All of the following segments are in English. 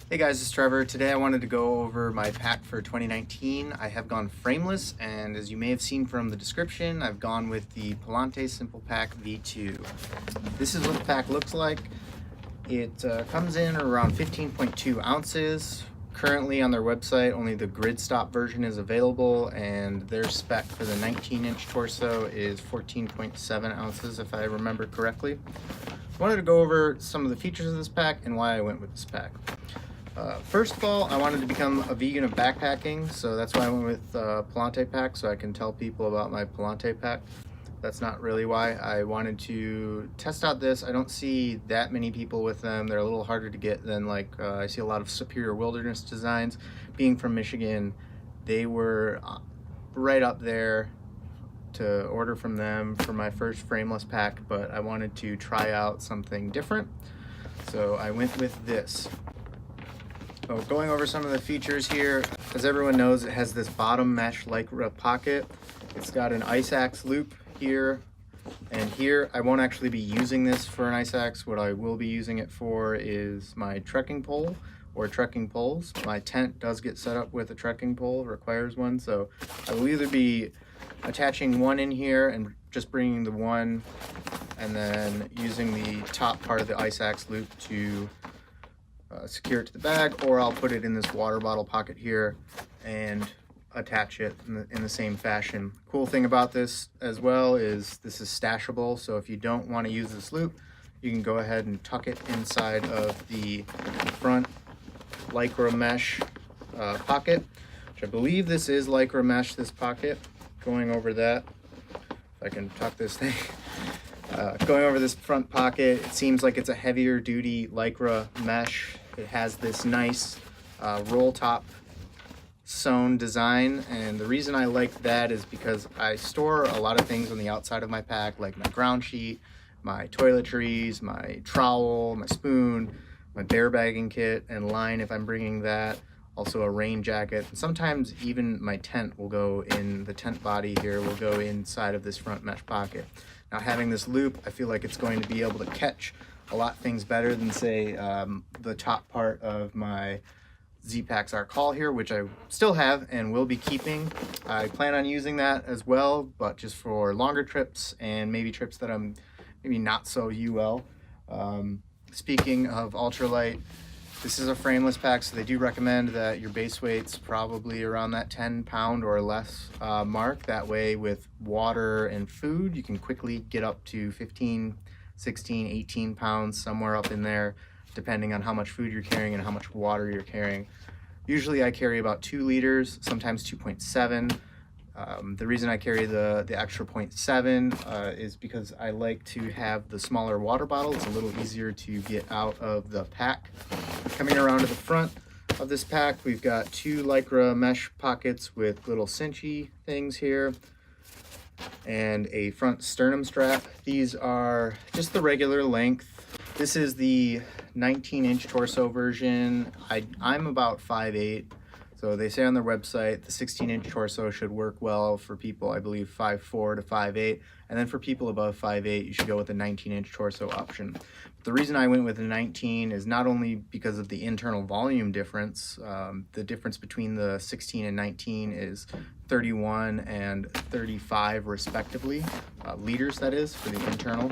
Hey guys, it's Trevor. Today I wanted to go over my pack for 2019. I have gone frameless, and as you may have seen from the description, I've gone with the Palante Simple Pack V2. This is what the pack looks like. It comes in around 15.2 ounces. Currently on their website, only the grid stop version is available, and their spec for the 19-inch torso is 14.7 ounces, if I remember correctly. I wanted to go over some of the features of this pack and why I went with this pack. First of all, I wanted to become a vegan of backpacking, so that's why I went with Palante pack, so I can tell people about my Palante pack. That's not really why. I wanted to test out this. I don't see that many people with them. They're a little harder to get than I see a lot of Superior Wilderness designs. Being from Michigan, they were right up there to order from them for my first frameless pack, but I wanted to try out something different, so I went with this. So going over some of the features here, as everyone knows, it has this bottom mesh lycra pocket. It's got an ice axe loop here and here. I won't actually be using this for an ice axe. What I will be using it for is my trekking pole or trekking poles. My tent does get set up with a trekking pole, requires one, so I will either be attaching one in here and just bringing the one and then using the top part of the ice axe loop to secure it to the bag, or I'll put it in this water bottle pocket here and attach it in the same fashion. Cool thing about this as well is this is stashable, so if you don't want to use this loop, you can go ahead and tuck it inside of the front lycra mesh pocket, which I believe this is lycra mesh, this pocket. Going over that, if I can tuck this thing. Going over this front pocket, it seems like it's a heavier duty lycra mesh. It has this nice roll top sewn design, and the reason I like that is because I store a lot of things on the outside of my pack, like my ground sheet, my toiletries, my trowel, my spoon, my bear bagging kit and line if I'm bringing that, also a rain jacket, and sometimes even my tent will go in the tent body here, will go inside of this front mesh pocket. Now having this loop, I feel like it's going to be able to catch a lot things better than say the top part of my Z-Packs Arc Haul here, which I still have and will be keeping. I plan on using that as well, but just for longer trips and maybe trips that I'm maybe not so UL. Speaking of ultralight, this is a frameless pack, so they do recommend that your base weight's probably around that 10-pound or less mark. That way with water and food, you can quickly get up to 15, 16, 18 pounds, somewhere up in there, depending on how much food you're carrying and how much water you're carrying. Usually I carry about 2 liters, sometimes 2.7. The reason I carry the extra 0.7 is because I like to have the smaller water bottle. It's a little easier to get out of the pack. Coming around to the front of this pack, we've got 2 lycra mesh pockets with little cinchy things here and a front sternum strap. These are just the regular length. This is the 19-inch torso version. I'm about 5'8", so they say on their website the 16-inch torso should work well for people, I believe, 5'4" to 5'8", and then for people above 5'8", you should go with the 19-inch torso option. The reason I went with the 19 is not only because of the internal volume difference. The difference between the 16 and 19 is 31 and 35 respectively, liters that is, for the internal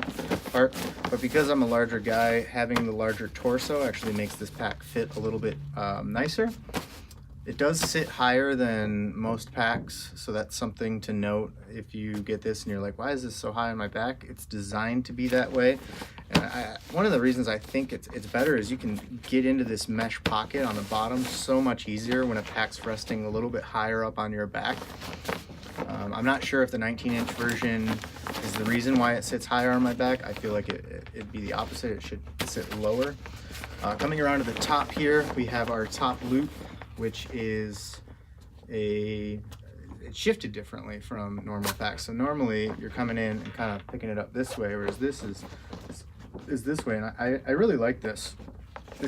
part. But because I'm a larger guy, having the larger torso actually makes this pack fit a little bit nicer. It does sit higher than most packs, so that's something to note. If you get this and you're like, why is this so high on my back? It's designed to be that way. And one of the reasons I think it's better is you can get into this mesh pocket on the bottom so much easier when a pack's resting a little bit higher up on your back. I'm not sure if the 19-inch version is the reason why it sits higher on my back. I feel like it'd be the opposite. It should sit lower. Coming around to the top here, we have our top loop, which is it's shifted differently from normal packs. So normally you're coming in and kind of picking it up this way, whereas this is this way. And I really like this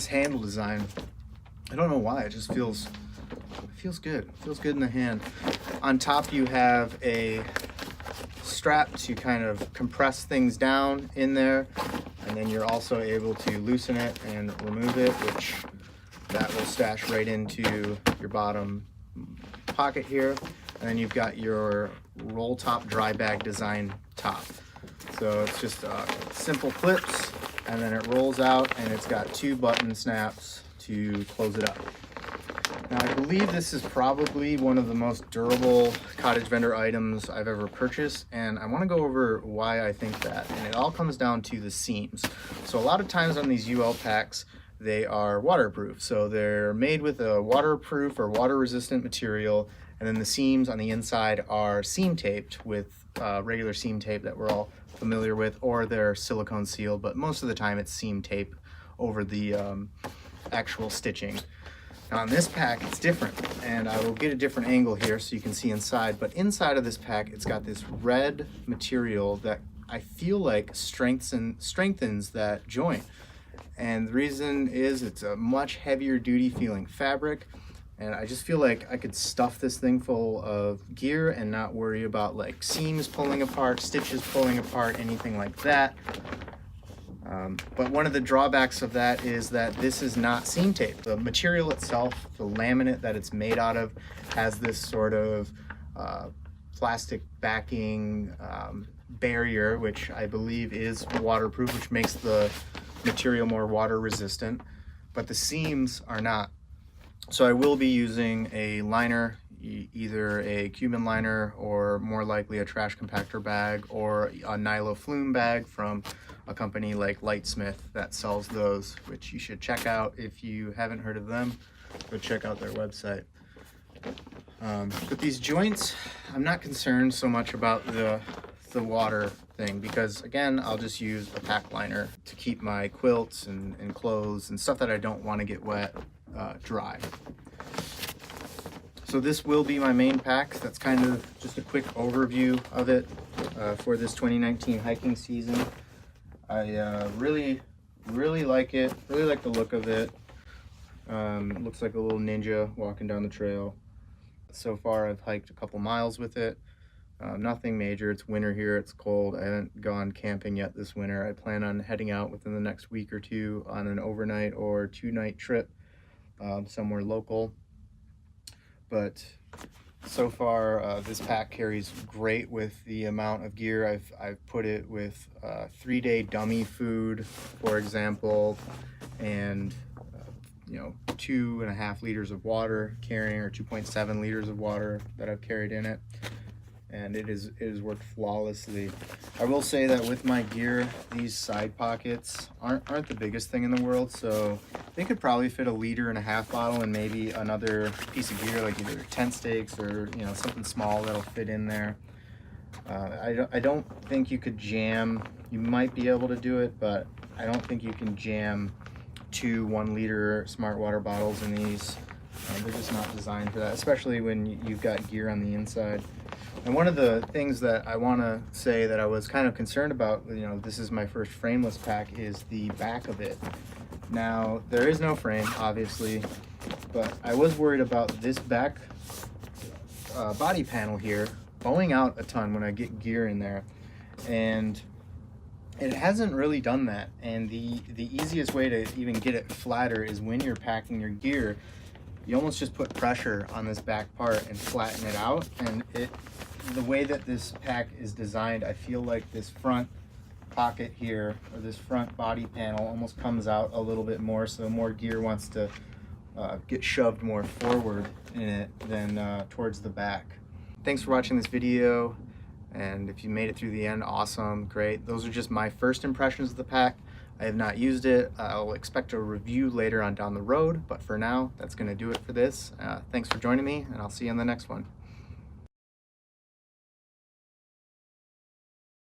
handle design. I don't know why, it just feels good. It feels good in the hand. On top you have a strap to kind of compress things down in there, and then you're also able to loosen it and remove it, which that will stash right into your bottom pocket here. And then you've got your roll top dry bag design top. So it's just simple clips, and then it rolls out, and it's got 2 button snaps to close it up. Now, I believe this is probably one of the most durable cottage vendor items I've ever purchased, and I want to go over why I think that. And it all comes down to the seams. So a lot of times on these UL packs, they are waterproof. So they're made with a waterproof or water resistant material, and then the seams on the inside are seam taped with regular seam tape that we're all familiar with, or they're silicone sealed, but most of the time it's seam tape over the actual stitching. Now on this pack, it's different, and I will get a different angle here so you can see inside, but inside of this pack, it's got this red material that I feel like strengthens that joint. And the reason is it's a much heavier duty feeling fabric, and I just feel like I could stuff this thing full of gear and not worry about like seams pulling apart, stitches pulling apart, anything like that. But one of the drawbacks of that is that this is not seam tape. The material itself, the laminate that it's made out of, has this sort of plastic backing barrier, which I believe is waterproof, which makes the material more water resistant, but the seams are not. So I will be using a liner, either a Cuban liner or more likely a trash compactor bag or a nylon flume bag from a company like Lightsmith that sells those, which you should check out. If you haven't heard of them, go check out their website. But these joints, I'm not concerned so much about the water thing, because again, I'll just use a pack liner to keep my quilts and clothes and stuff that I don't want to get wet dry. So this will be my main pack. That's kind of just a quick overview of it for this 2019 hiking season. I really like it, really like the look of it. Looks like a little ninja walking down the trail. So far I've hiked a couple miles with it. Nothing major. It's winter here, it's cold. I haven't gone camping yet this winter. I plan on heading out within the next week or two on an overnight or 2-night trip somewhere local. But so far this pack carries great with the amount of gear. I've put it with 3-day dummy food, for example, and 2.5 liters of water carrying, or 2.7 liters of water that I've carried in it, and it has worked flawlessly. I will say that with my gear, these side pockets aren't the biggest thing in the world, so they could probably fit a 1.5 liter bottle and maybe another piece of gear like either tent stakes or something small that'll fit in there. I don't think you could jam. You might be able to do it, but I don't think you can jam 2 1-liter smart water bottles in these. They're just not designed for that, especially when you've got gear on the inside. And one of the things that I want to say that I was kind of concerned about, this is my first frameless pack, is the back of it. Now, there is no frame, obviously, but I was worried about this back body panel here bowing out a ton when I get gear in there. And it hasn't really done that. And the easiest way to even get it flatter is when you're packing your gear, you almost just put pressure on this back part and flatten it out. And the way that this pack is designed, I feel like this front pocket here, or this front body panel, almost comes out a little bit more, so more gear wants to get shoved more forward in it than towards the back. Thanks for watching this video, and if you made it through the end, awesome, great. Those are just my first impressions of the pack. I have not used it. I'll expect a review later on down the road, but for now, that's going to do it for this. Thanks for joining me, and I'll see you on the next one.